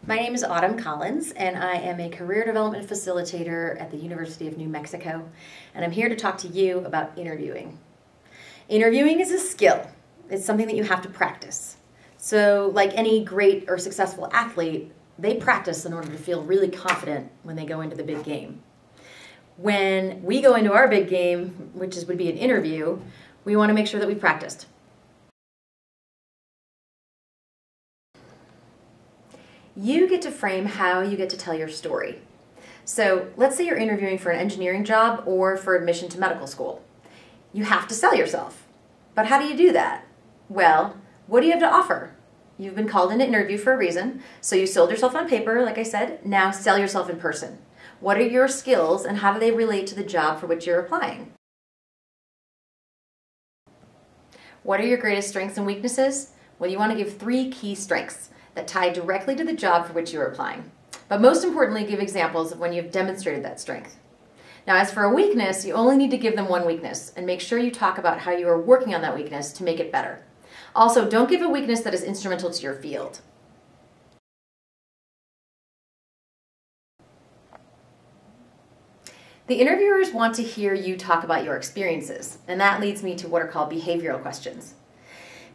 My name is Autumn Collins, and I am a career development facilitator at the University of New Mexico, and I'm here to talk to you about interviewing. Interviewing is a skill. It's something that you have to practice. So, like any great or successful athlete, they practice in order to feel really confident when they go into the big game. When we go into our big game, which would be an interview, we want to make sure that we practiced. You get to frame how you get to tell your story. So let's say you're interviewing for an engineering job or for admission to medical school. You have to sell yourself. But how do you do that? Well, what do you have to offer? You've been called in to interview for a reason, so you sold yourself on paper, like I said. Now sell yourself in person. What are your skills and how do they relate to the job for which you're applying? What are your greatest strengths and weaknesses? Well, you want to give 3 key strengths that tie directly to the job for which you're applying. But most importantly, give examples of when you've demonstrated that strength. Now, as for a weakness, you only need to give them one weakness and make sure you talk about how you are working on that weakness to make it better. Also, don't give a weakness that is instrumental to your field. The interviewers want to hear you talk about your experiences, and that leads me to what are called behavioral questions.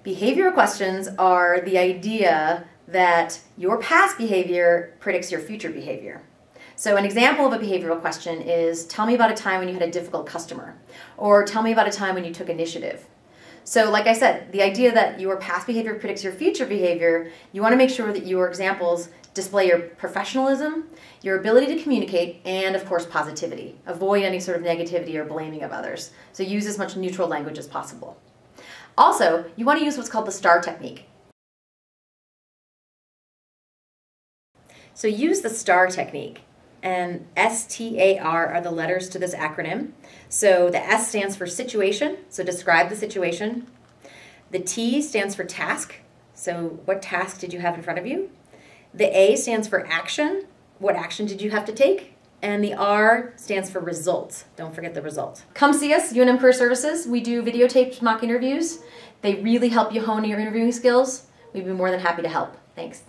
Behavioral questions are the idea that your past behavior predicts your future behavior. So an example of a behavioral question is, tell me about a time when you had a difficult customer, or tell me about a time when you took initiative. So like I said, the idea that your past behavior predicts your future behavior, you want to make sure that your examples display your professionalism, your ability to communicate, and of course positivity. Avoid any sort of negativity or blaming of others. So use as much neutral language as possible. Also, you want to use what's called the STAR technique. So use the STAR technique, and STAR are the letters to this acronym. So the S stands for situation, so describe the situation. The T stands for task, so what task did you have in front of you? The A stands for action, what action did you have to take? And the R stands for results. Don't forget the result. Come see us, UNM Career Services. We do videotaped mock interviews. They really help you hone your interviewing skills. We'd be more than happy to help. Thanks.